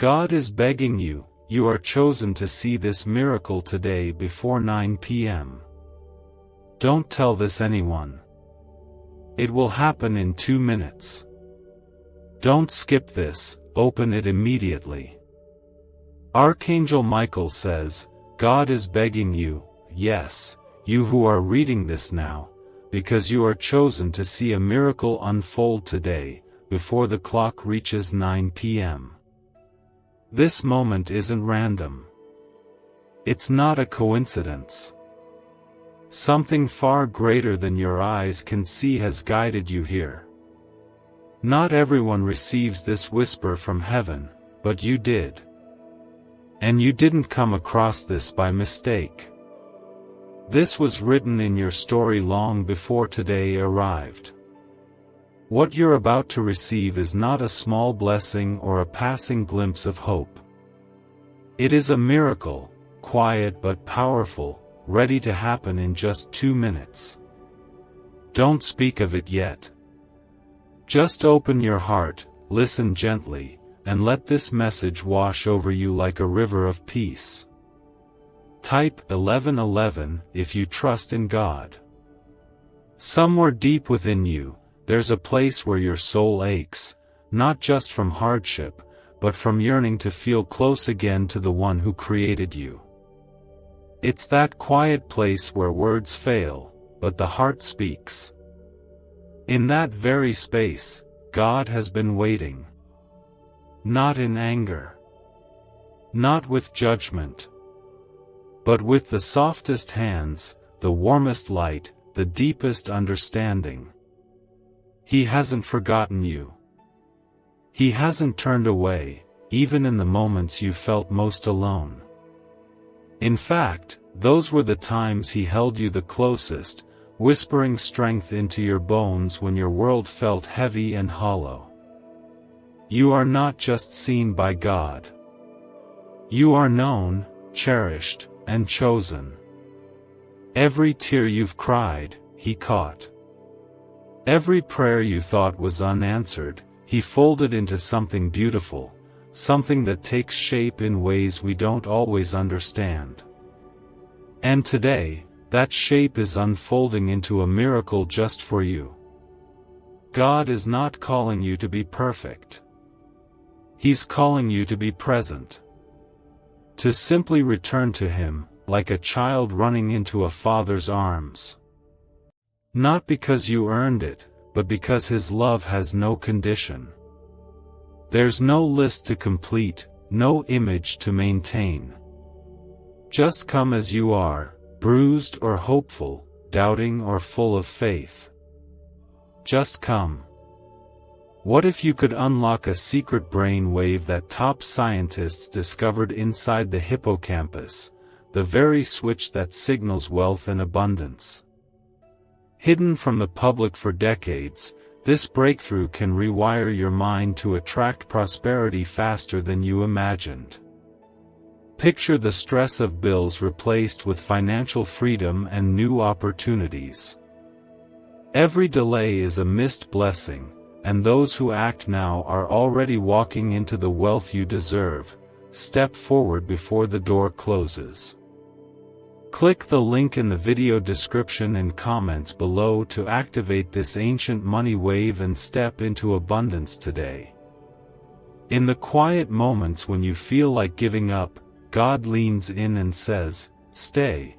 God is begging you, you are chosen to see this miracle today before 9 p.m. Don't tell this anyone. It will happen in 2 minutes. Don't skip this, open it immediately. Archangel Michael says, God is begging you, yes, you who are reading this now, because you are chosen to see a miracle unfold today, before the clock reaches 9 p.m. This moment isn't random. It's not a coincidence. Something far greater than your eyes can see has guided you here. Not everyone receives this whisper from heaven, but you did. And you didn't come across this by mistake. This was written in your story long before today arrived. What you're about to receive is not a small blessing or a passing glimpse of hope. It is a miracle, quiet but powerful, ready to happen in just 2 minutes. Don't speak of it yet. Just open your heart, listen gently, and let this message wash over you like a river of peace. Type 1111 if you trust in God. Somewhere deep within you, there's a place where your soul aches, not just from hardship, but from yearning to feel close again to the one who created you. It's that quiet place where words fail, but the heart speaks. In that very space, God has been waiting. Not in anger. Not with judgment. But with the softest hands, the warmest light, the deepest understanding. He hasn't forgotten you. He hasn't turned away, even in the moments you felt most alone. In fact, those were the times He held you the closest, whispering strength into your bones when your world felt heavy and hollow. You are not just seen by God. You are known, cherished, and chosen. Every tear you've cried, He caught. Every prayer you thought was unanswered, He folded into something beautiful, something that takes shape in ways we don't always understand. And today, that shape is unfolding into a miracle just for you. God is not calling you to be perfect. He's calling you to be present. To simply return to Him, like a child running into a father's arms. Not because you earned it, but because His love has no condition. There's no list to complete, no image to maintain. Just come as you are, bruised or hopeful, doubting or full of faith. Just come. What if you could unlock a secret brain wave that top scientists discovered inside the hippocampus, the very switch that signals wealth and abundance? Hidden from the public for decades, this breakthrough can rewire your mind to attract prosperity faster than you imagined. Picture the stress of bills replaced with financial freedom and new opportunities. Every delay is a missed blessing, and those who act now are already walking into the wealth you deserve. Step forward before the door closes. Click the link in the video description and comments below to activate this ancient money wave and step into abundance today. In the quiet moments when you feel like giving up, God leans in and says, "Stay."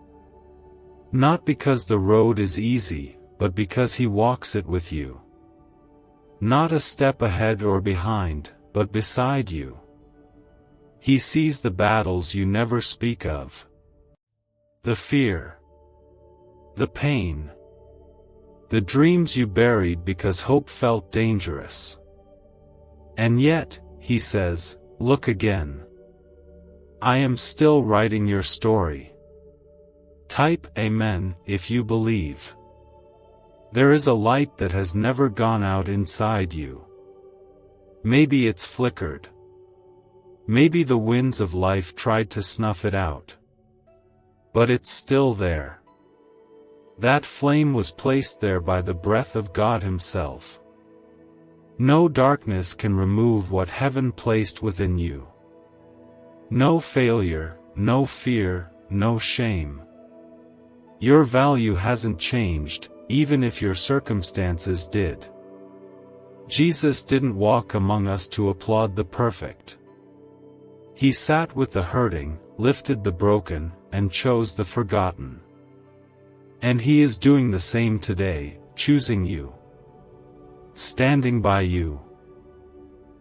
Not because the road is easy, but because He walks it with you. Not a step ahead or behind, but beside you. He sees the battles you never speak of. The fear. The pain. The dreams you buried because hope felt dangerous. And yet, He says, "Look again. I am still writing your story." Type Amen if you believe. There is a light that has never gone out inside you. Maybe it's flickered. Maybe the winds of life tried to snuff it out. But it's still there. That flame was placed there by the breath of God Himself. No darkness can remove what heaven placed within you. No failure, no fear, no shame. Your value hasn't changed, even if your circumstances did. Jesus didn't walk among us to applaud the perfect. He sat with the hurting, lifted the broken, and chose the forgotten. And He is doing the same today, choosing you, standing by you,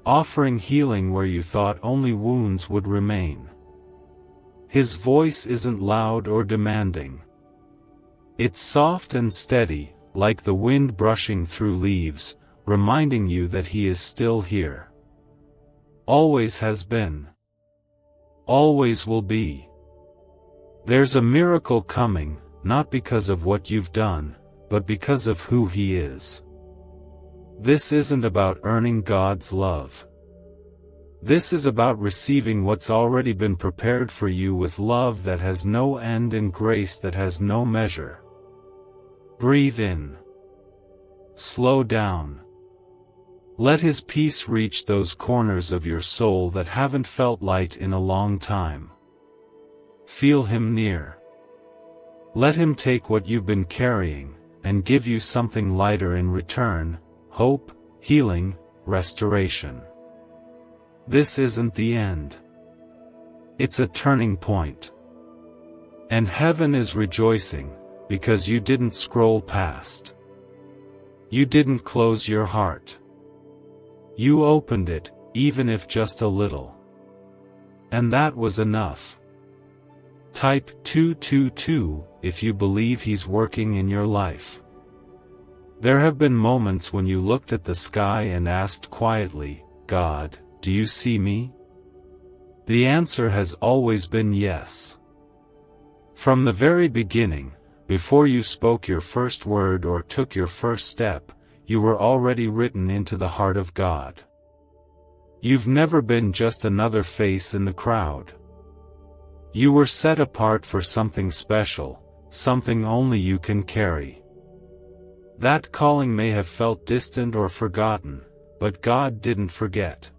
offering healing where you thought only wounds would remain. His voice isn't loud or demanding. It's soft and steady, like the wind brushing through leaves, reminding you that He is still here. Always has been. Always will be. There's a miracle coming, not because of what you've done, but because of who He is. This isn't about earning God's love. This is about receiving what's already been prepared for you with love that has no end and grace that has no measure. Breathe in. Slow down. Let His peace reach those corners of your soul that haven't felt light in a long time. Feel Him near. Let Him take what you've been carrying, and give you something lighter in return: hope, healing, restoration. This isn't the end. It's a turning point. And heaven is rejoicing, because you didn't scroll past. You didn't close your heart. You opened it, even if just a little. And that was enough. Type 222 if you believe He's working in your life. There have been moments when you looked at the sky and asked quietly, "God, do you see me?" The answer has always been yes. From the very beginning, before you spoke your first word or took your first step, you were already written into the heart of God. You've never been just another face in the crowd. You were set apart for something special, something only you can carry. That calling may have felt distant or forgotten, but God didn't forget.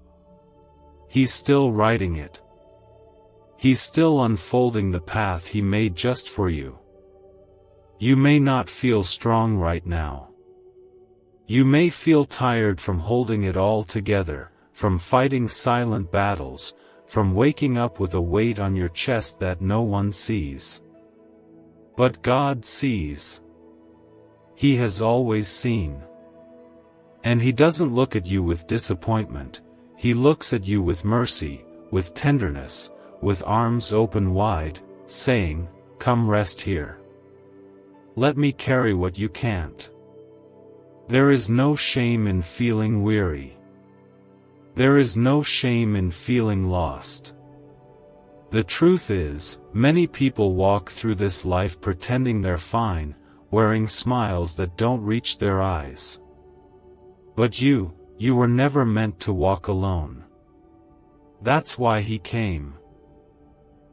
He's still writing it. He's still unfolding the path He made just for you. You may not feel strong right now. You may feel tired from holding it all together, from fighting silent battles, from waking up with a weight on your chest that no one sees. But God sees. He has always seen. And He doesn't look at you with disappointment. He looks at you with mercy, with tenderness, with arms open wide, saying, "Come rest here. Let me carry what you can't." There is no shame in feeling weary. There is no shame in feeling lost. The truth is, many people walk through this life pretending they're fine, wearing smiles that don't reach their eyes. But you were never meant to walk alone. That's why He came.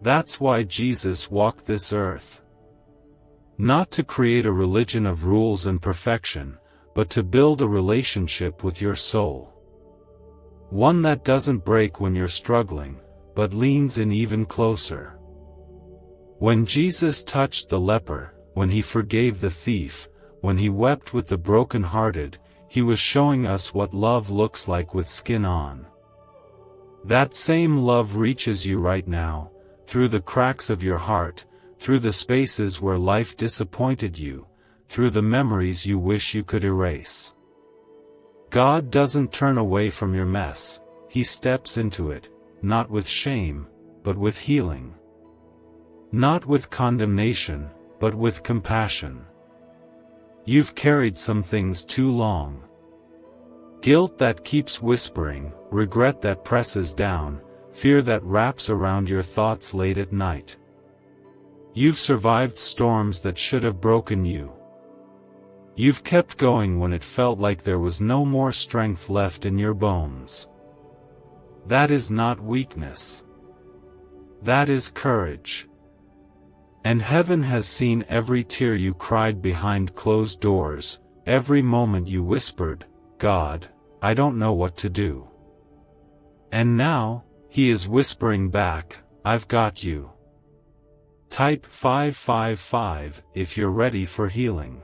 That's why Jesus walked this earth. Not to create a religion of rules and perfection, but to build a relationship with your soul. One that doesn't break when you're struggling, but leans in even closer. When Jesus touched the leper, when He forgave the thief, when He wept with the broken-hearted, He was showing us what love looks like with skin on. That same love reaches you right now, through the cracks of your heart, through the spaces where life disappointed you, through the memories you wish you could erase. God doesn't turn away from your mess. He steps into it, not with shame, but with healing. Not with condemnation, but with compassion. You've carried some things too long. Guilt that keeps whispering, regret that presses down, fear that wraps around your thoughts late at night. You've survived storms that should have broken you. You've kept going when it felt like there was no more strength left in your bones. That is not weakness. That is courage. And heaven has seen every tear you cried behind closed doors, every moment you whispered, "God, I don't know what to do." And now, He is whispering back, I've got you. Type 555 if you're ready for healing.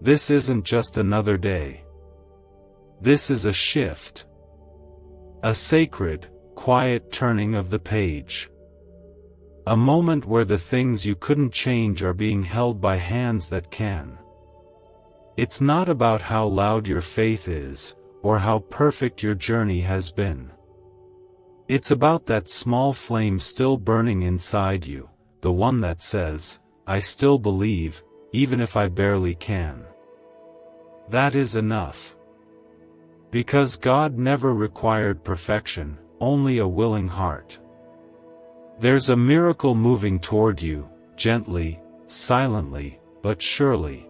This isn't just another day. This is a shift. A sacred, quiet turning of the page. A moment where the things you couldn't change are being held by hands that can. It's not about how loud your faith is, or how perfect your journey has been. It's about that small flame still burning inside you, the one that says, I still believe, even if I barely can. That is enough. Because God never required perfection, only a willing heart. There's a miracle moving toward you, gently, silently, but surely.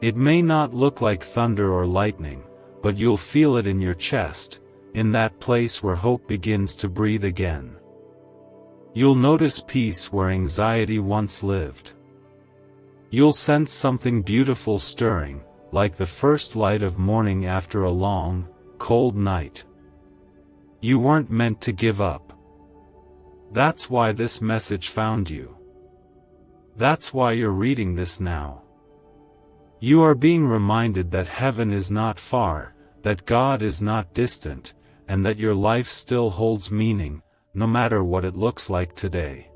It may not look like thunder or lightning, but you'll feel it in your chest, in that place where hope begins to breathe again. You'll notice peace where anxiety once lived. You'll sense something beautiful stirring, like the first light of morning after a long, cold night. You weren't meant to give up. That's why this message found you. That's why you're reading this now. You are being reminded that heaven is not far, that God is not distant, and that your life still holds meaning, no matter what it looks like today.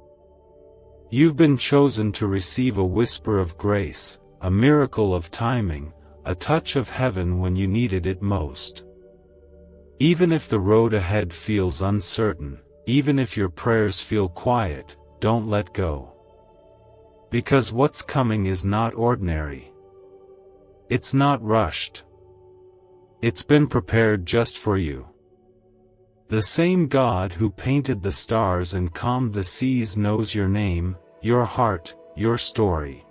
You've been chosen to receive a whisper of grace, a miracle of timing, a touch of heaven when you needed it most. Even if the road ahead feels uncertain, even if your prayers feel quiet, don't let go. Because what's coming is not ordinary. It's not rushed. It's been prepared just for you. The same God who painted the stars and calmed the seas knows your name, your heart, your story.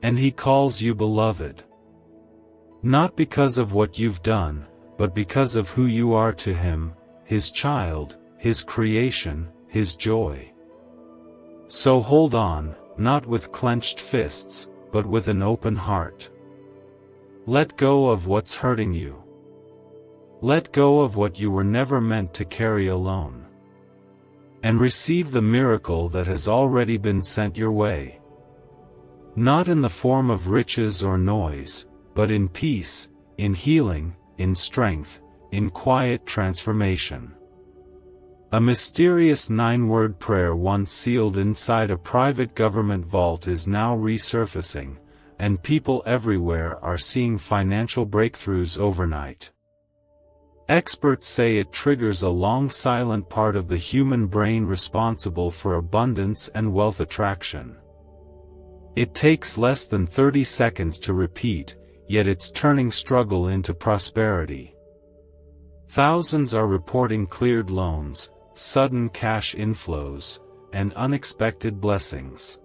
And He calls you beloved. Not because of what you've done, but because of who you are to Him, His child, His creation, His joy. So hold on, not with clenched fists, but with an open heart. Let go of what's hurting you. Let go of what you were never meant to carry alone. And receive the miracle that has already been sent your way. Not in the form of riches or noise, but in peace, in healing, in strength, in quiet transformation. A mysterious 9-word prayer once sealed inside a private government vault is now resurfacing, and people everywhere are seeing financial breakthroughs overnight. Experts say it triggers a long silent part of the human brain responsible for abundance and wealth attraction. It takes less than 30 seconds to repeat, yet it's turning struggle into prosperity. Thousands are reporting cleared loans, sudden cash inflows, and unexpected blessings.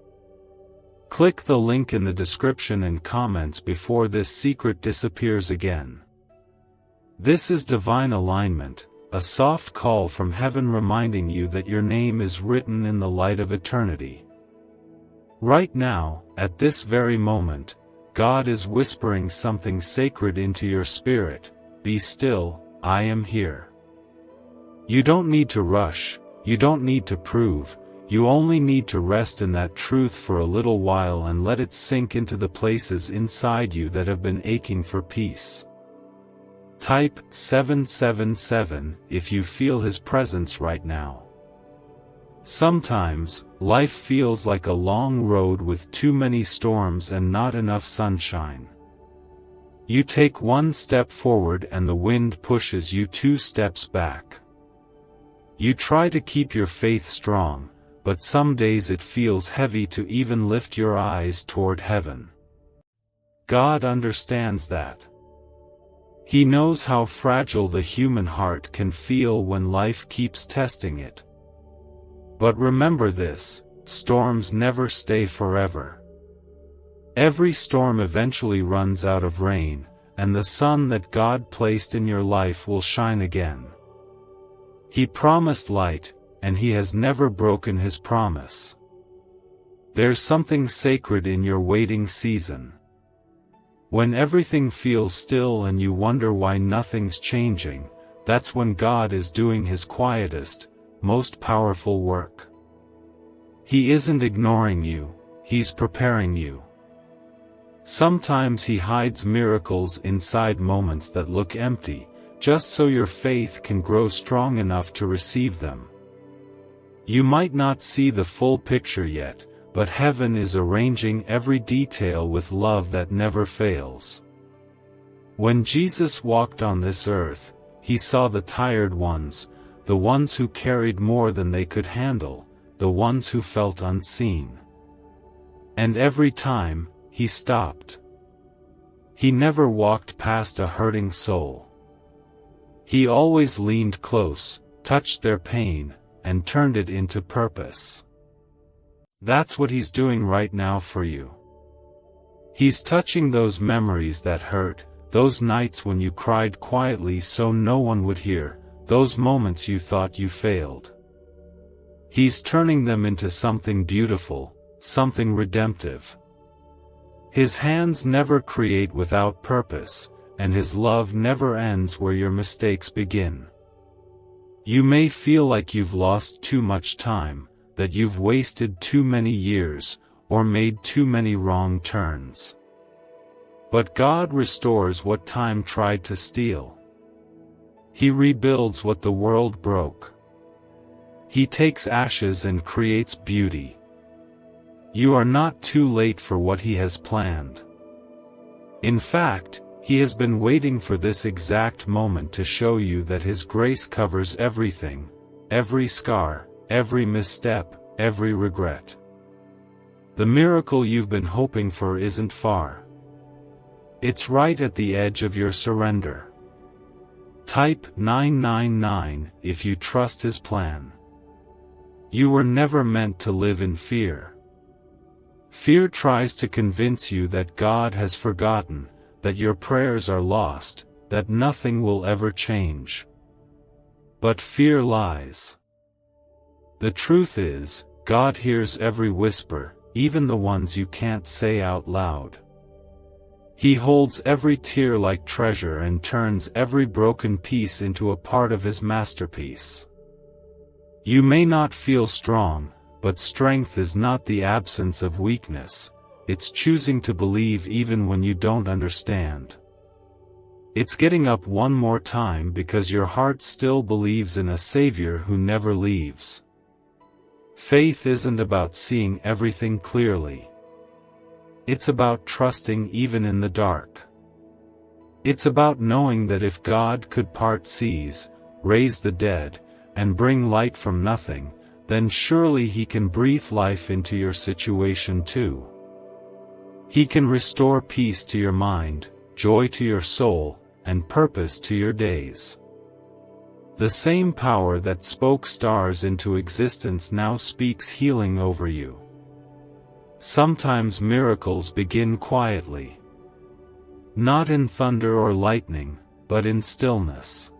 Click the link in the description and comments before this secret disappears again. This is divine alignment, a soft call from heaven reminding you that your name is written in the light of eternity. Right now, at this very moment, God is whispering something sacred into your spirit. Be still, I am here. You don't need to rush, you don't need to prove, you only need to rest in that truth for a little while and let it sink into the places inside you that have been aching for peace. Type 777 if you feel His presence right now. Sometimes, life feels like a long road with too many storms and not enough sunshine. You take one step forward and the wind pushes you 2 steps back. You try to keep your faith strong, but some days it feels heavy to even lift your eyes toward heaven. God understands that. He knows how fragile the human heart can feel when life keeps testing it. But remember this, storms never stay forever. Every storm eventually runs out of rain, and the sun that God placed in your life will shine again. He promised light, and He has never broken His promise. There's something sacred in your waiting season. When everything feels still and you wonder why nothing's changing, that's when God is doing His quietest, most powerful work. He isn't ignoring you, He's preparing you. Sometimes He hides miracles inside moments that look empty, just so your faith can grow strong enough to receive them. You might not see the full picture yet, but heaven is arranging every detail with love that never fails. When Jesus walked on this earth, He saw the tired ones, the ones who carried more than they could handle, the ones who felt unseen. And every time, He stopped. He never walked past a hurting soul. He always leaned close, touched their pain, and turned it into purpose. That's what He's doing right now for you. He's touching those memories that hurt, those nights when you cried quietly so no one would hear, those moments you thought you failed. He's turning them into something beautiful, something redemptive. His hands never create without purpose, and His love never ends where your mistakes begin. You may feel like you've lost too much time, that you've wasted too many years, or made too many wrong turns. But God restores what time tried to steal. He rebuilds what the world broke. He takes ashes and creates beauty. You are not too late for what He has planned. In fact, He has been waiting for this exact moment to show you that His grace covers everything, every scar, every misstep, every regret. The miracle you've been hoping for isn't far. It's right at the edge of your surrender. Type 999 if you trust His plan. You were never meant to live in fear. Fear tries to convince you that God has forgotten, that your prayers are lost, that nothing will ever change. But fear lies. The truth is, God hears every whisper, even the ones you can't say out loud. He holds every tear like treasure and turns every broken piece into a part of His masterpiece. You may not feel strong, but strength is not the absence of weakness, it's choosing to believe even when you don't understand. It's getting up one more time because your heart still believes in a Savior who never leaves. Faith isn't about seeing everything clearly. It's about trusting even in the dark. It's about knowing that if God could part seas, raise the dead, and bring light from nothing, then surely He can breathe life into your situation too. He can restore peace to your mind, joy to your soul, and purpose to your days. The same power that spoke stars into existence now speaks healing over you. Sometimes miracles begin quietly. Not in thunder or lightning, but in stillness.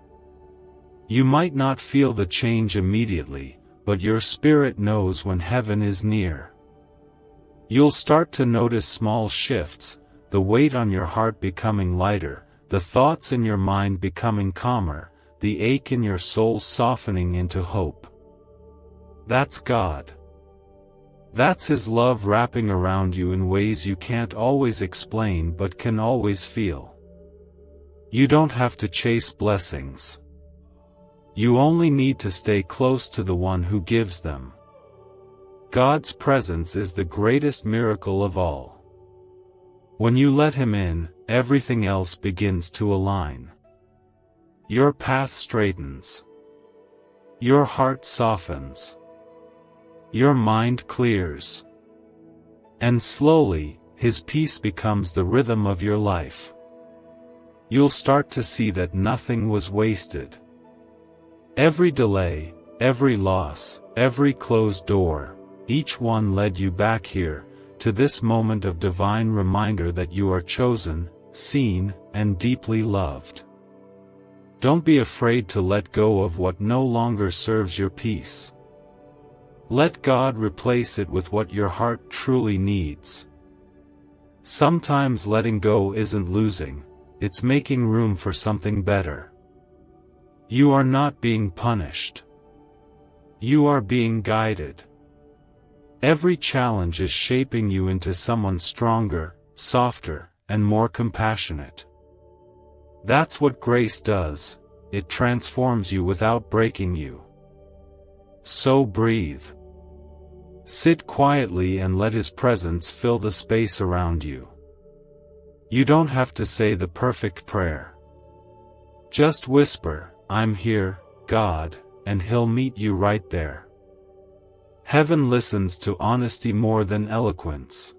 You might not feel the change immediately, but your spirit knows when heaven is near. You'll start to notice small shifts, the weight on your heart becoming lighter, the thoughts in your mind becoming calmer, the ache in your soul softening into hope. That's God. That's His love wrapping around you in ways you can't always explain but can always feel. You don't have to chase blessings. You only need to stay close to the one who gives them. God's presence is the greatest miracle of all. When you let Him in, everything else begins to align. Your path straightens. Your heart softens. Your mind clears. And slowly, His peace becomes the rhythm of your life. You'll start to see that nothing was wasted. Every delay, every loss, every closed door, each one led you back here, to this moment of divine reminder that you are chosen, seen, and deeply loved. Don't be afraid to let go of what no longer serves your peace. Let God replace it with what your heart truly needs. Sometimes letting go isn't losing, it's making room for something better. You are not being punished. You are being guided. Every challenge is shaping you into someone stronger, softer, and more compassionate. That's what grace does, it transforms you without breaking you. So breathe. Sit quietly and let His presence fill the space around you. You don't have to say the perfect prayer. Just whisper, "I'm here, God," and He'll meet you right there. Heaven listens to honesty more than eloquence.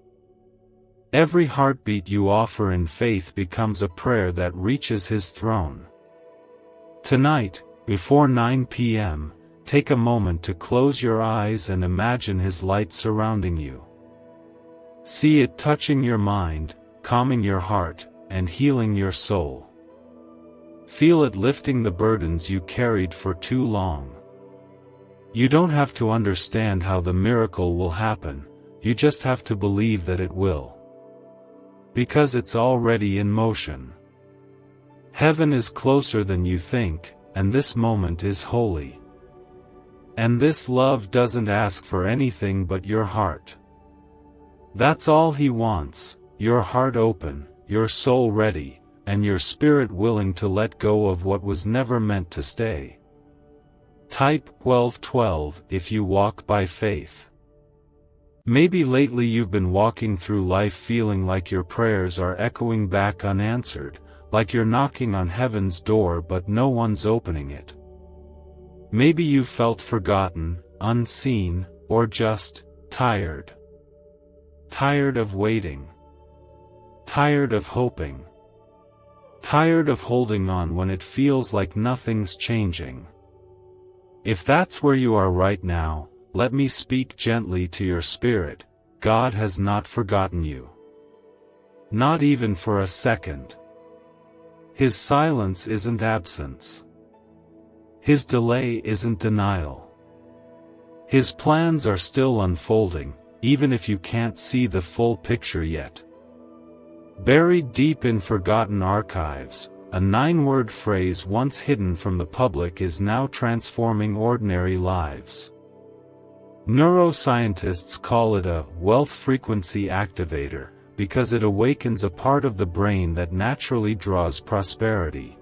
Every heartbeat you offer in faith becomes a prayer that reaches His throne. Tonight, before 9 p.m., take a moment to close your eyes and imagine His light surrounding you. See it touching your mind, calming your heart, and healing your soul. Feel it lifting the burdens you carried for too long. You don't have to understand how the miracle will happen, you just have to believe that it will. Because it's already in motion. Heaven is closer than you think, and this moment is holy. And this love doesn't ask for anything but your heart. That's all He wants, your heart open, your soul ready, and your spirit willing to let go of what was never meant to stay. Type 1212 if you walk by faith. Maybe lately you've been walking through life feeling like your prayers are echoing back unanswered, like you're knocking on heaven's door but no one's opening it. Maybe you felt forgotten, unseen, or just tired. Tired of waiting. Tired of hoping. Tired of holding on when it feels like nothing's changing. If that's where you are right now, let me speak gently to your spirit. God has not forgotten you. Not even for a second. His silence isn't absence. His delay isn't denial. His plans are still unfolding, even if you can't see the full picture yet. Buried deep in forgotten archives, a 9-word phrase once hidden from the public is now transforming ordinary lives. Neuroscientists call it a wealth frequency activator, because it awakens a part of the brain that naturally draws prosperity.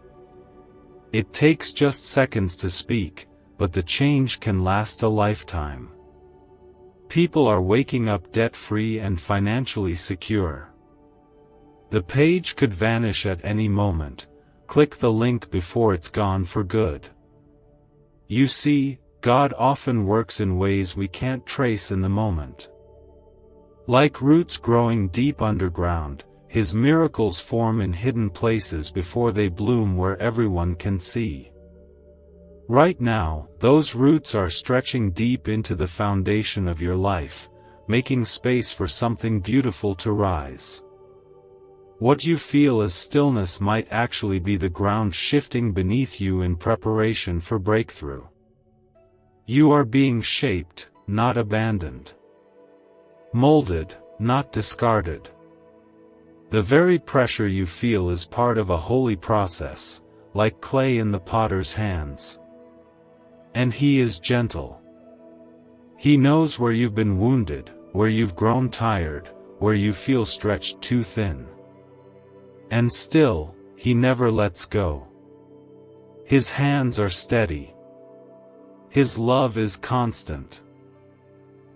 It takes just seconds to speak, but the change can last a lifetime. People are waking up debt-free and financially secure. The page could vanish at any moment. Click the link before it's gone for good. You see, God often works in ways we can't trace in the moment. Like roots growing deep underground, His miracles form in hidden places before they bloom where everyone can see. Right now, those roots are stretching deep into the foundation of your life, making space for something beautiful to rise. What you feel as stillness might actually be the ground shifting beneath you in preparation for breakthrough. You are being shaped, not abandoned. Molded, not discarded. The very pressure you feel is part of a holy process, like clay in the potter's hands. And He is gentle. He knows where you've been wounded, where you've grown tired, where you feel stretched too thin. And still, He never lets go. His hands are steady. His love is constant.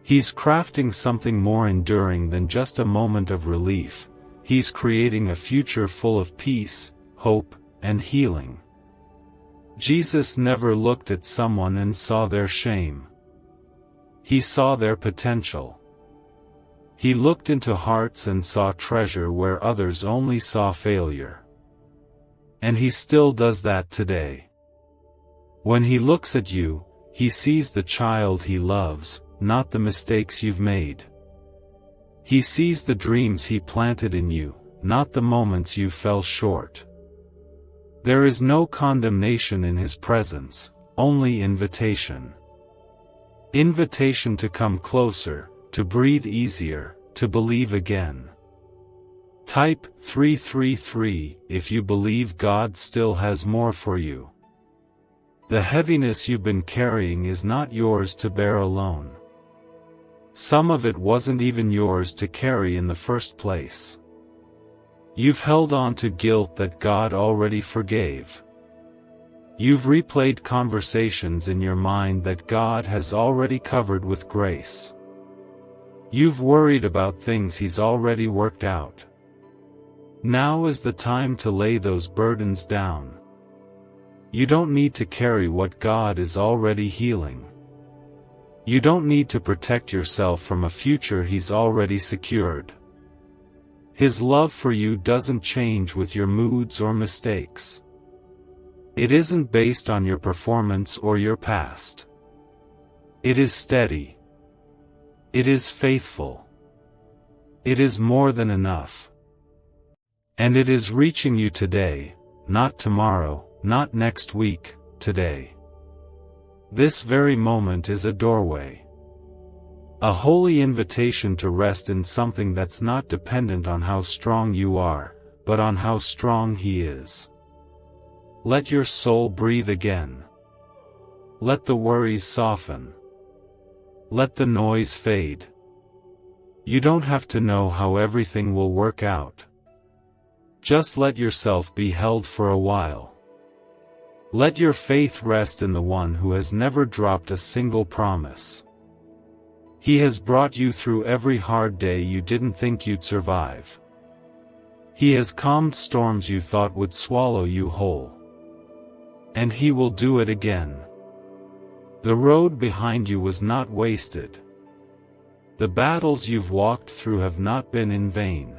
He's crafting something more enduring than just a moment of relief. He's creating a future full of peace, hope, and healing. Jesus never looked at someone and saw their shame. He saw their potential. He looked into hearts and saw treasure where others only saw failure. And He still does that today. When He looks at you, He sees the child He loves, not the mistakes you've made. He sees the dreams He planted in you, not the moments you fell short. There is no condemnation in His presence, only invitation. Invitation to come closer, to breathe easier, to believe again. Type 333 if you believe God still has more for you. The heaviness you've been carrying is not yours to bear alone. Some of it wasn't even yours to carry in the first place. You've held on to guilt that God already forgave. You've replayed conversations in your mind that God has already covered with grace. You've worried about things He's already worked out. Now is the time to lay those burdens down. You don't need to carry what God is already healing. You don't need to protect yourself from a future He's already secured. His love for you doesn't change with your moods or mistakes. It isn't based on your performance or your past. It is steady. It is faithful. It is more than enough. And it is reaching you today, not tomorrow, not next week, today. This very moment is a doorway. A holy invitation to rest in something that's not dependent on how strong you are, but on how strong He is. Let your soul breathe again. Let the worries soften. Let the noise fade. You don't have to know how everything will work out. Just let yourself be held for a while. Let your faith rest in the one who has never dropped a single promise. He has brought you through every hard day you didn't think you'd survive. He has calmed storms you thought would swallow you whole. And He will do it again. The road behind you was not wasted. The battles you've walked through have not been in vain.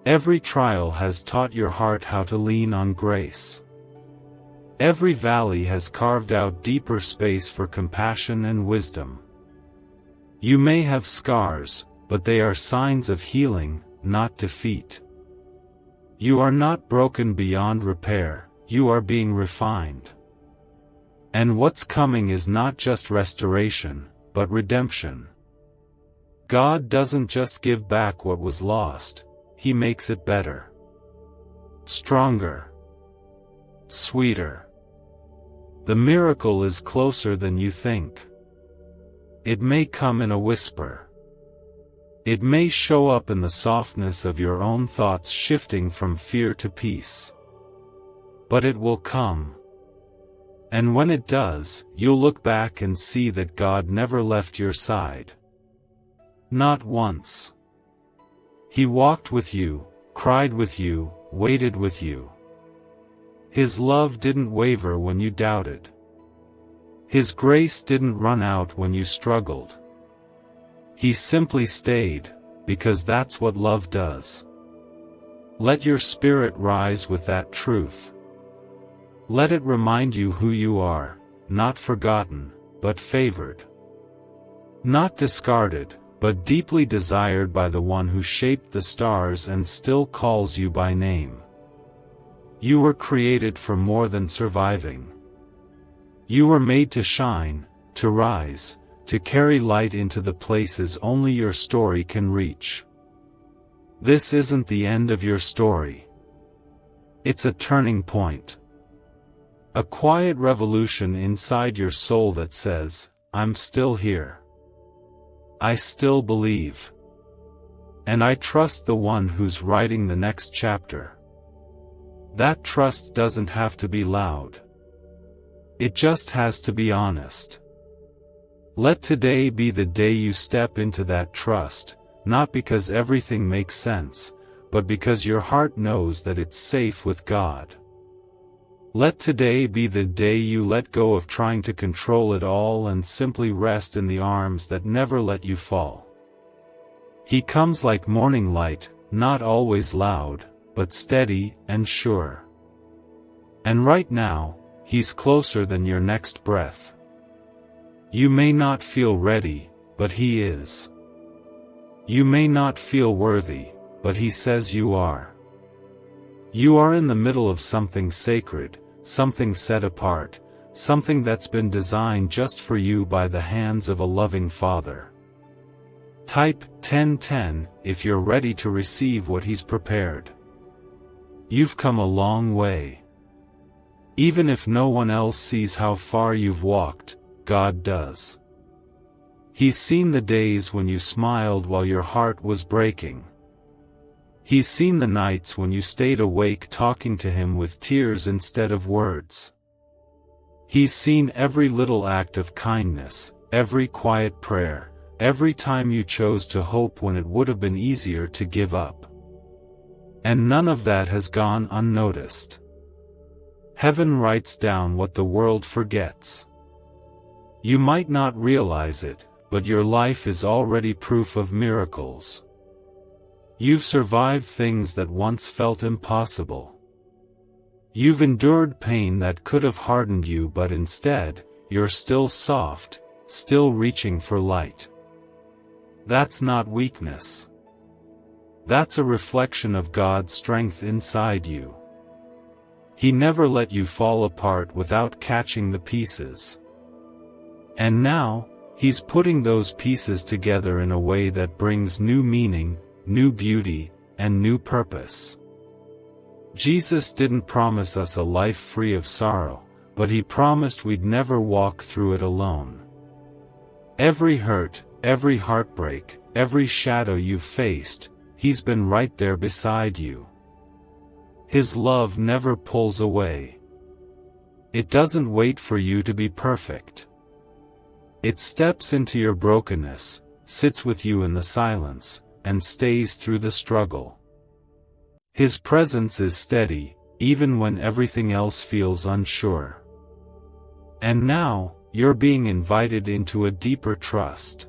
Every trial has taught your heart how to lean on grace. Every valley has carved out deeper space for compassion and wisdom. You may have scars, but they are signs of healing, not defeat. You are not broken beyond repair. You are being refined. And what's coming is not just restoration, but redemption. God doesn't just give back what was lost, He makes it better. Stronger. Sweeter. The miracle is closer than you think. It may come in a whisper. It may show up in the softness of your own thoughts shifting from fear to peace. But it will come. And when it does, you'll look back and see that God never left your side. Not once. He walked with you, cried with you, waited with you. His love didn't waver when you doubted. His grace didn't run out when you struggled. He simply stayed, because that's what love does. Let your spirit rise with that truth. Let it remind you who you are, not forgotten, but favored. Not discarded, but deeply desired by the one who shaped the stars and still calls you by name. You were created for more than surviving. You were made to shine, to rise, to carry light into the places only your story can reach. This isn't the end of your story. It's a turning point. A quiet revolution inside your soul that says, I'm still here. I still believe. And I trust the one who's writing the next chapter. That trust doesn't have to be loud. It just has to be honest. Let today be the day you step into that trust, not because everything makes sense, but because your heart knows that it's safe with God. Let today be the day you let go of trying to control it all and simply rest in the arms that never let you fall. He comes like morning light, not always loud, but steady and sure. And right now, He's closer than your next breath. You may not feel ready, but He is. You may not feel worthy, but He says you are. You are in the middle of something sacred, something set apart, something that's been designed just for you by the hands of a loving Father. Type 1010 if you're ready to receive what He's prepared. You've come a long way. Even if no one else sees how far you've walked, God does. He's seen the days when you smiled while your heart was breaking. He's seen the nights when you stayed awake talking to Him with tears instead of words. He's seen every little act of kindness, every quiet prayer, every time you chose to hope when it would have been easier to give up. And none of that has gone unnoticed. Heaven writes down what the world forgets. You might not realize it, but your life is already proof of miracles. You've survived things that once felt impossible. You've endured pain that could have hardened you, but instead, you're still soft, still reaching for light. That's not weakness. That's a reflection of God's strength inside you. He never let you fall apart without catching the pieces. And now, He's putting those pieces together in a way that brings new meaning, new beauty, and new purpose. Jesus didn't promise us a life free of sorrow, but He promised we'd never walk through it alone. Every hurt, every heartbreak, every shadow you've faced, He's been right there beside you. His love never pulls away. It doesn't wait for you to be perfect. It steps into your brokenness, sits with you in the silence, and stays through the struggle. His presence is steady, even when everything else feels unsure. And now, you're being invited into a deeper trust.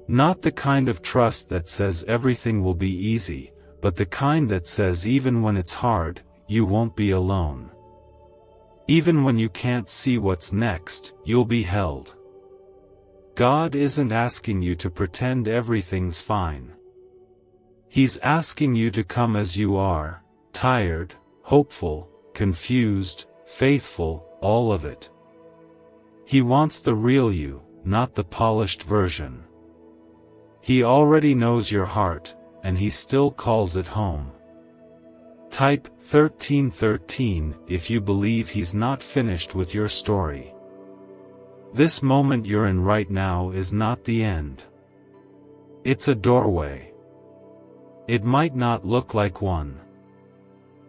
Not the kind of trust that says everything will be easy, but the kind that says even when it's hard, you won't be alone. Even when you can't see what's next, you'll be held. God isn't asking you to pretend everything's fine. He's asking you to come as you are, tired, hopeful, confused, faithful, all of it. He wants the real you, not the polished version. He already knows your heart, and He still calls it home. Type 1313 if you believe He's not finished with your story. This moment you're in right now is not the end. It's a doorway. It might not look like one.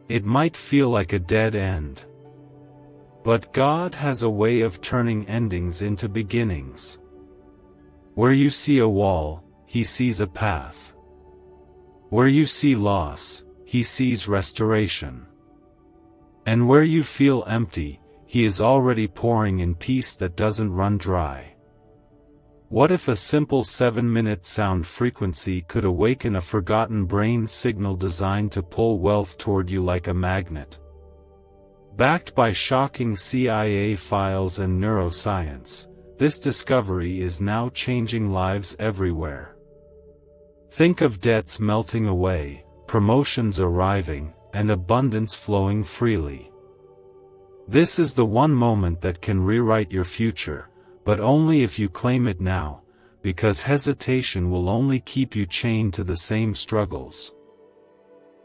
It might feel like a dead end. But God has a way of turning endings into beginnings. Where you see a wall, He sees a path. Where you see loss, He sees restoration. And where you feel empty, He is already pouring in peace that doesn't run dry. What if a simple 7-minute sound frequency could awaken a forgotten brain signal designed to pull wealth toward you like a magnet? Backed by shocking CIA files and neuroscience, this discovery is now changing lives everywhere. Think of debts melting away, promotions arriving, and abundance flowing freely. This is the one moment that can rewrite your future, but only if you claim it now, because hesitation will only keep you chained to the same struggles.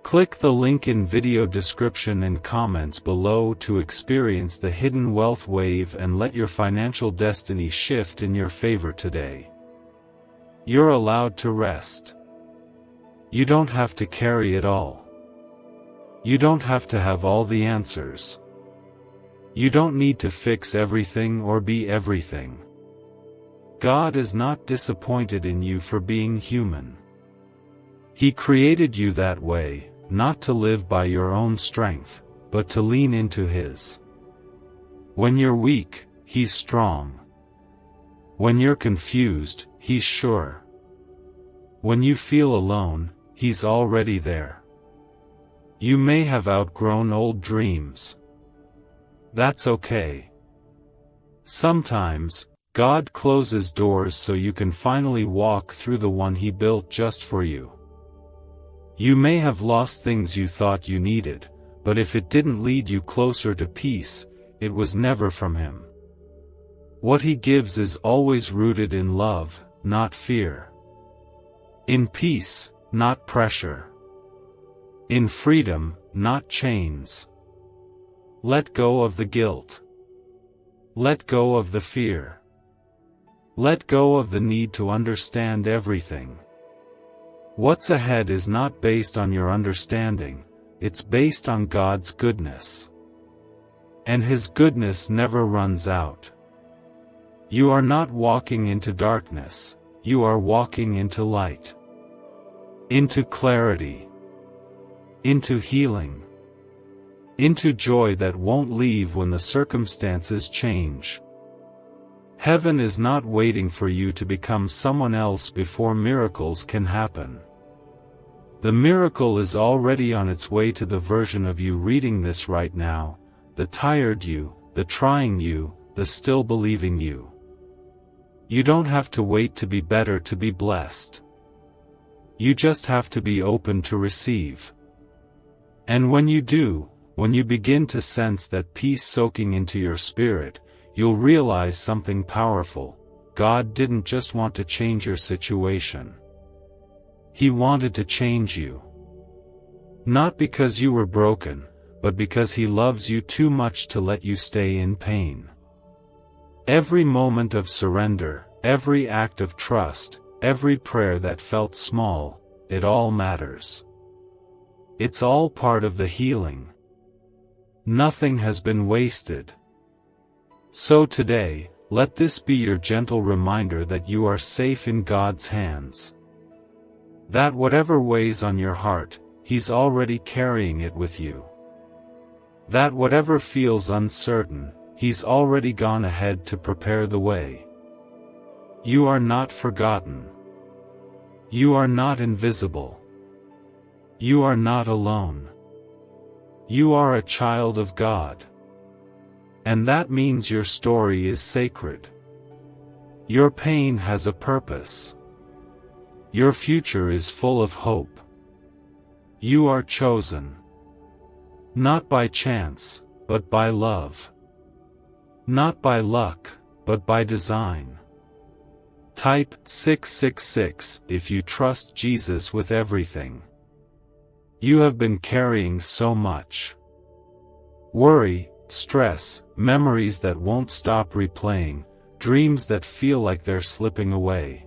Click the link in video description and comments below to experience the hidden wealth wave and let your financial destiny shift in your favor today. You're allowed to rest. You don't have to carry it all. You don't have to have all the answers. You don't need to fix everything or be everything. God is not disappointed in you for being human. He created you that way, not to live by your own strength, but to lean into His. When you're weak, He's strong. When you're confused, He's sure. When you feel alone, He's already there. You may have outgrown old dreams. That's okay. Sometimes, God closes doors so you can finally walk through the one He built just for you. You may have lost things you thought you needed, but if it didn't lead you closer to peace, it was never from Him. What He gives is always rooted in love, not fear. In peace, not pressure. In freedom, not chains. Let go of the guilt. Let go of the fear. Let go of the need to understand everything. What's ahead is not based on your understanding, it's based on God's goodness. And His goodness never runs out. You are not walking into darkness, you are walking into light. Into clarity. Into healing. Into joy that won't leave when the circumstances change. Heaven is not waiting for you to become someone else before miracles can happen. The miracle is already on its way to the version of you reading this right now, the tired you, the trying you, the still believing you. You don't have to wait to be better to be blessed. You just have to be open to receive. And when you do, when you begin to sense that peace soaking into your spirit, you'll realize something powerful. God didn't just want to change your situation. He wanted to change you. Not because you were broken, but because He loves you too much to let you stay in pain. Every moment of surrender, every act of trust, every prayer that felt small, it all matters. It's all part of the healing. Nothing has been wasted. So today, let this be your gentle reminder that you are safe in God's hands. That whatever weighs on your heart, He's already carrying it with you. That whatever feels uncertain, He's already gone ahead to prepare the way. You are not forgotten. You are not invisible. You are not alone. You are a child of God. And that means your story is sacred. Your pain has a purpose. Your future is full of hope. You are chosen. Not by chance, but by love. Not by luck, but by design. Type 666 if you trust Jesus with everything. You have been carrying so much. Worry, stress, memories that won't stop replaying, dreams that feel like they're slipping away.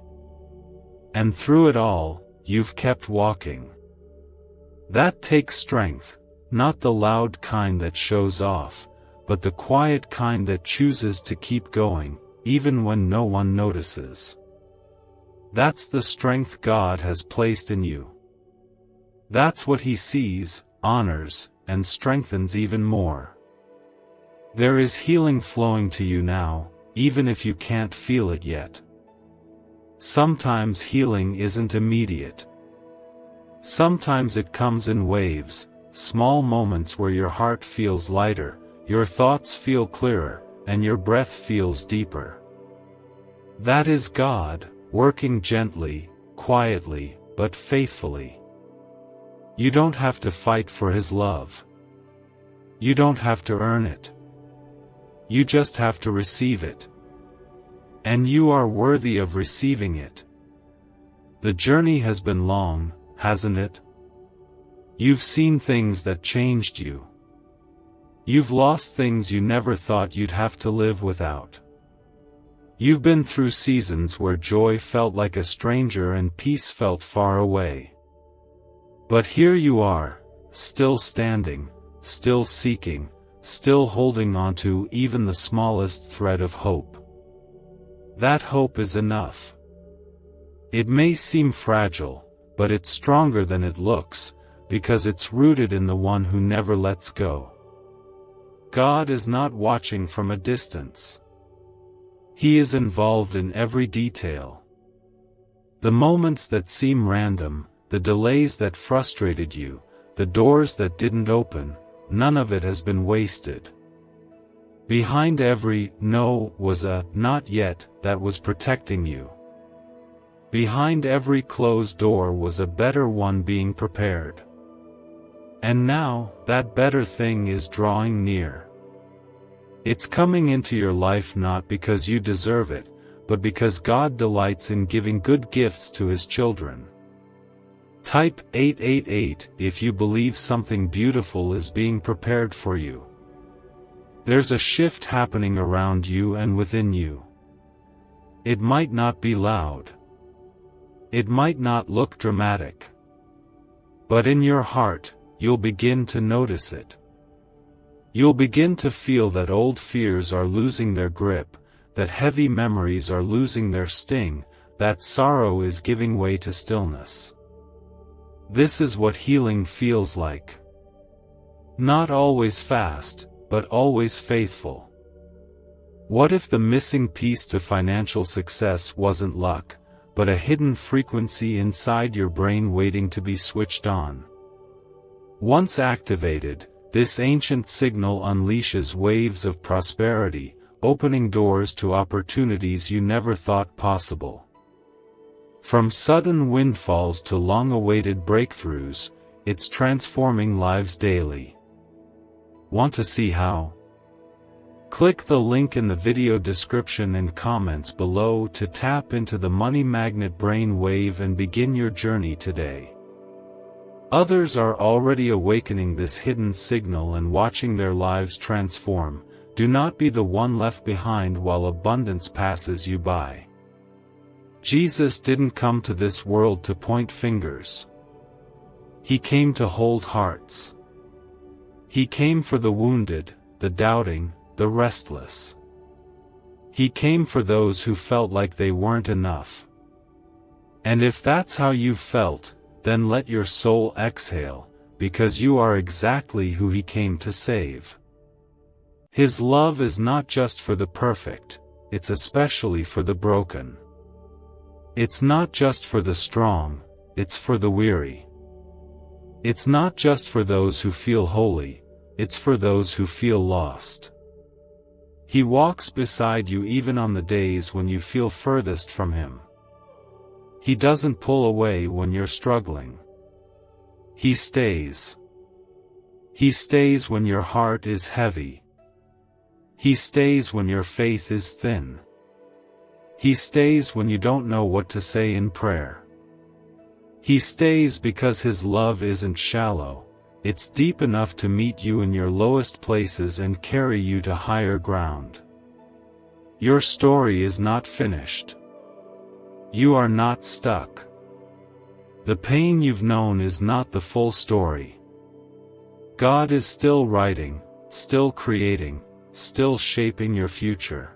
And through it all, you've kept walking. That takes strength, not the loud kind that shows off, but the quiet kind that chooses to keep going, even when no one notices. That's the strength God has placed in you. That's what He sees, honors, and strengthens even more. There is healing flowing to you now, even if you can't feel it yet. Sometimes healing isn't immediate. Sometimes it comes in waves, small moments where your heart feels lighter, your thoughts feel clearer, and your breath feels deeper. That is God, working gently, quietly, but faithfully. You don't have to fight for His love. You don't have to earn it. You just have to receive it. And you are worthy of receiving it. The journey has been long, hasn't it? You've seen things that changed you. You've lost things you never thought you'd have to live without. You've been through seasons where joy felt like a stranger and peace felt far away. But here you are, still standing, still seeking, still holding on to even the smallest thread of hope. That hope is enough. It may seem fragile, but it's stronger than it looks, because it's rooted in the one who never lets go. God is not watching from a distance. He is involved in every detail. The moments that seem random, the delays that frustrated you, the doors that didn't open, none of it has been wasted. Behind every no was a not yet that was protecting you. Behind every closed door was a better one being prepared. And now, that better thing is drawing near. It's coming into your life not because you deserve it, but because God delights in giving good gifts to His children. Type 888 if you believe something beautiful is being prepared for you. There's a shift happening around you and within you. It might not be loud. It might not look dramatic. But in your heart, you'll begin to notice it. You'll begin to feel that old fears are losing their grip, that heavy memories are losing their sting, that sorrow is giving way to stillness. This is what healing feels like. Not always fast, but always faithful. What if the missing piece to financial success wasn't luck, but a hidden frequency inside your brain waiting to be switched on? Once activated, this ancient signal unleashes waves of prosperity, opening doors to opportunities you never thought possible. From sudden windfalls to long-awaited breakthroughs, it's transforming lives daily. Want to see how? Click the link in the video description and comments below to tap into the money magnet brain wave and begin your journey today. Others are already awakening this hidden signal and watching their lives transform. Do not be the one left behind while abundance passes you by. Jesus didn't come to this world to point fingers. He came to hold hearts. He came for the wounded, the doubting, the restless. He came for those who felt like they weren't enough. And if that's how you felt, then let your soul exhale, because you are exactly who He came to save. His love is not just for the perfect, it's especially for the broken. It's not just for the strong, it's for the weary. It's not just for those who feel holy, it's for those who feel lost. He walks beside you even on the days when you feel furthest from Him. He doesn't pull away when you're struggling. He stays. He stays when your heart is heavy. He stays when your faith is thin. He stays when you don't know what to say in prayer. He stays because His love isn't shallow, it's deep enough to meet you in your lowest places and carry you to higher ground. Your story is not finished. You are not stuck. The pain you've known is not the full story. God is still writing, still creating, still shaping your future.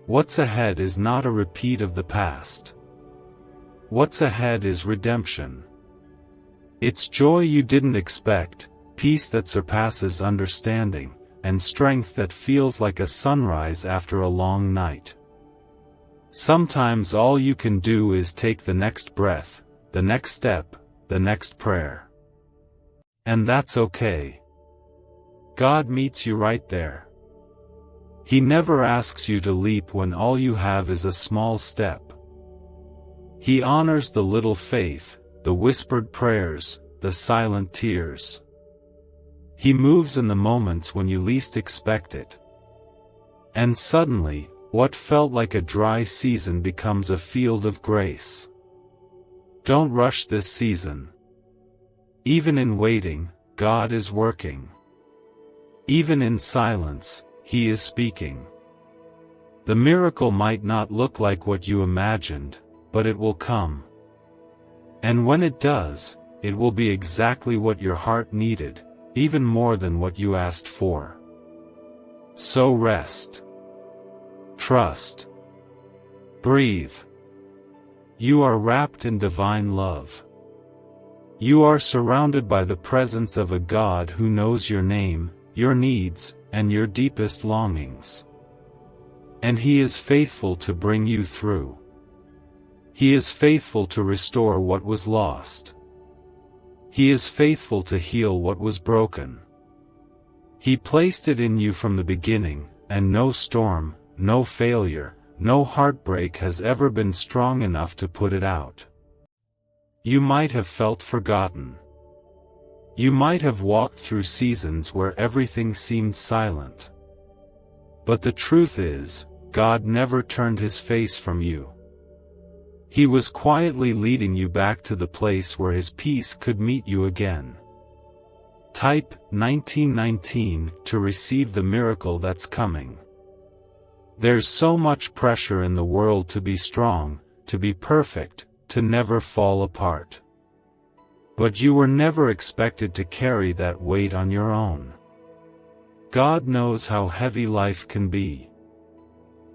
What's ahead is not a repeat of the past. What's ahead is redemption. It's joy you didn't expect, peace that surpasses understanding, and strength that feels like a sunrise after a long night. Sometimes all you can do is take the next breath, the next step, the next prayer. And that's okay. God meets you right there. He never asks you to leap when all you have is a small step. He honors the little faith, the whispered prayers, the silent tears. He moves in the moments when you least expect it. And suddenly, what felt like a dry season becomes a field of grace. Don't rush this season. Even in waiting, God is working. Even in silence, He is speaking. The miracle might not look like what you imagined, but it will come. And when it does, it will be exactly what your heart needed, even more than what you asked for. So rest. Trust. Breathe. You are wrapped in divine love. You are surrounded by the presence of a God who knows your name, your needs, and your deepest longings. And He is faithful to bring you through. He is faithful to restore what was lost. He is faithful to heal what was broken. He placed it in you from the beginning, and no storm, no failure, no heartbreak has ever been strong enough to put it out. You might have felt forgotten. You might have walked through seasons where everything seemed silent. But the truth is, God never turned His face from you. He was quietly leading you back to the place where His peace could meet you again. Type 1919 to receive the miracle that's coming. There's so much pressure in the world to be strong, to be perfect, to never fall apart. But you were never expected to carry that weight on your own. God knows how heavy life can be.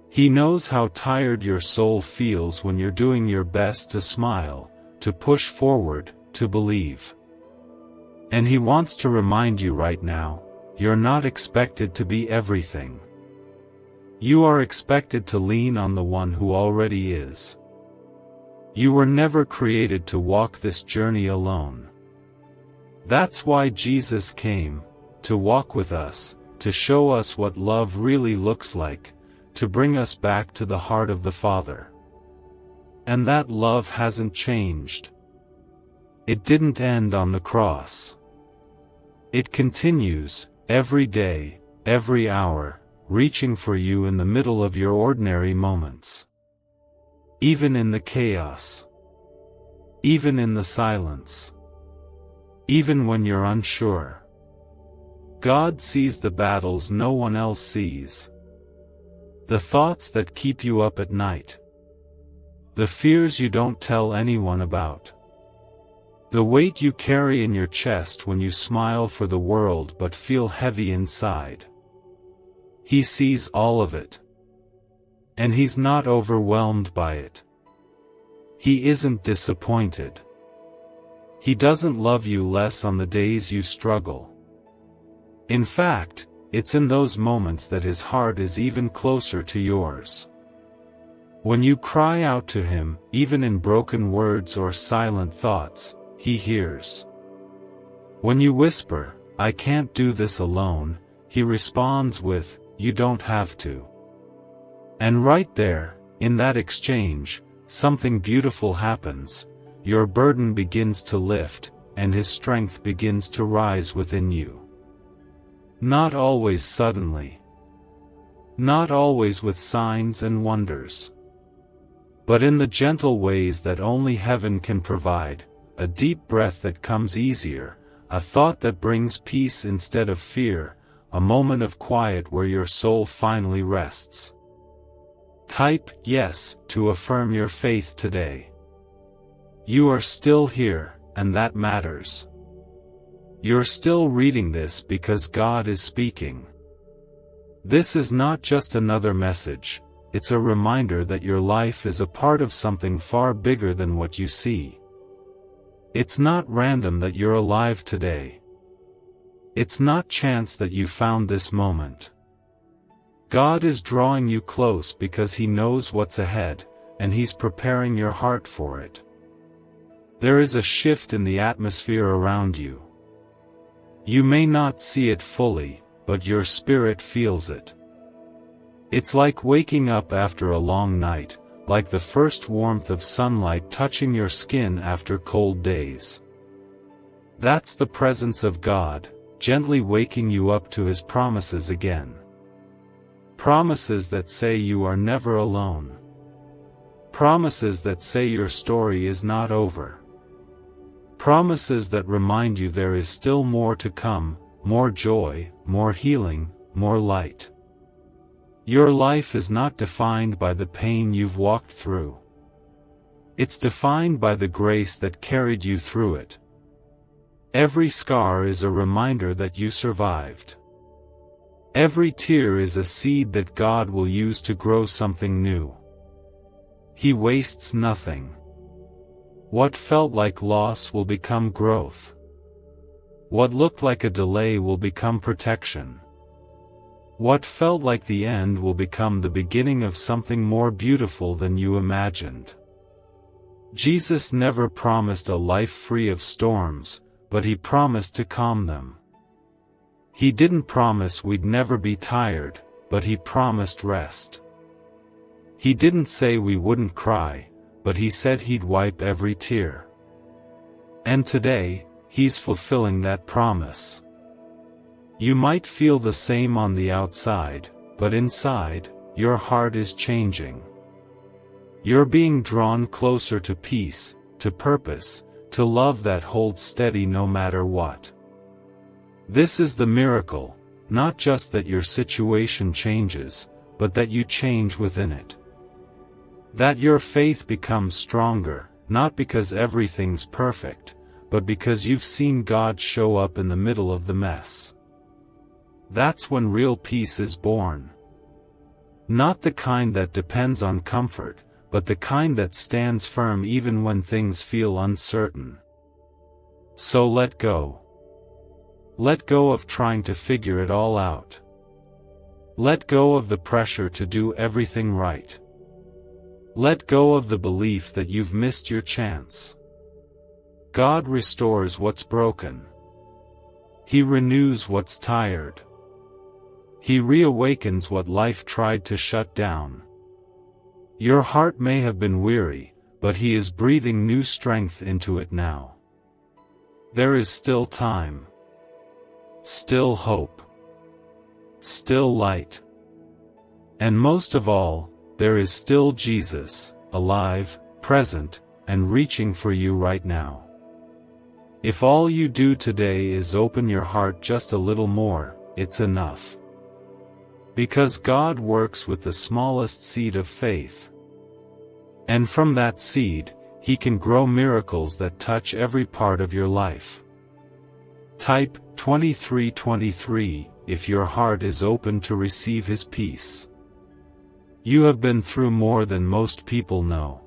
He knows how tired your soul feels when you're doing your best to smile, to push forward, to believe. And He wants to remind you right now, you're not expected to be everything. You are expected to lean on the one who already is. You were never created to walk this journey alone. That's why Jesus came, to walk with us, to show us what love really looks like, to bring us back to the heart of the Father. And that love hasn't changed. It didn't end on the cross. It continues, every day, every hour, reaching for you in the middle of your ordinary moments. Even in the chaos. Even in the silence. Even when you're unsure. God sees the battles no one else sees. The thoughts that keep you up at night. The fears you don't tell anyone about. The weight you carry in your chest when you smile for the world but feel heavy inside. He sees all of it. And He's not overwhelmed by it. He isn't disappointed. He doesn't love you less on the days you struggle. In fact, it's in those moments that His heart is even closer to yours. When you cry out to Him, even in broken words or silent thoughts, He hears. When you whisper, "I can't do this alone," He responds with, "You don't have to." And right there, in that exchange, something beautiful happens. Your burden begins to lift, and His strength begins to rise within you. Not always suddenly. Not always with signs and wonders. But in the gentle ways that only heaven can provide, a deep breath that comes easier, a thought that brings peace instead of fear, a moment of quiet where your soul finally rests. Type yes to affirm your faith today. You are still here, and that matters. You're still reading this because God is speaking. This is not just another message, it's a reminder that your life is a part of something far bigger than what you see. It's not random that you're alive today. It's not chance that you found this moment. God is drawing you close because He knows what's ahead, and He's preparing your heart for it. There is a shift in the atmosphere around you. You may not see it fully, but your spirit feels it. It's like waking up after a long night, like the first warmth of sunlight touching your skin after cold days. That's the presence of God, gently waking you up to His promises again. Promises that say you are never alone. Promises that say your story is not over. Promises that remind you there is still more to come, more joy, more healing, more light. Your life is not defined by the pain you've walked through. It's defined by the grace that carried you through it. Every scar is a reminder that you survived. Every tear is a seed that God will use to grow something new. He wastes nothing. What felt like loss will become growth. What looked like a delay will become protection. What felt like the end will become the beginning of something more beautiful than you imagined. Jesus never promised a life free of storms, but He promised to calm them. He didn't promise we'd never be tired, but He promised rest. He didn't say we wouldn't cry, but He said He'd wipe every tear. And today, He's fulfilling that promise. You might feel the same on the outside, but inside, your heart is changing. You're being drawn closer to peace, to purpose, to love that holds steady no matter what. This is the miracle, not just that your situation changes, but that you change within it. That your faith becomes stronger, not because everything's perfect, but because you've seen God show up in the middle of the mess. That's when real peace is born. Not the kind that depends on comfort, but the kind that stands firm even when things feel uncertain. So let go. Let go of trying to figure it all out. Let go of the pressure to do everything right. Let go of the belief that you've missed your chance. God restores what's broken. He renews what's tired. He reawakens what life tried to shut down. Your heart may have been weary, but He is breathing new strength into it now. There is still time. Still hope. Still light. And most of all, there is still Jesus, alive, present, and reaching for you right now. If all you do today is open your heart just a little more, it's enough. Because God works with the smallest seed of faith. And from that seed, He can grow miracles that touch every part of your life. Type 2323 if your heart is open to receive His peace. You have been through more than most people know.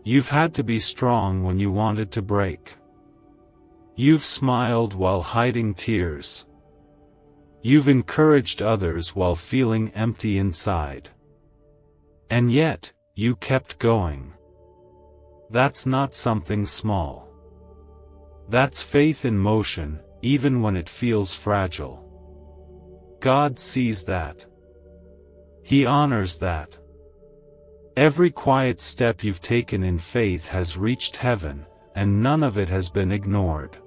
You've had to be strong when you wanted to break. You've smiled while hiding tears. You've encouraged others while feeling empty inside. And yet, you kept going. That's not something small. That's faith in motion, even when it feels fragile. God sees that. He honors that. Every quiet step you've taken in faith has reached heaven, and none of it has been ignored.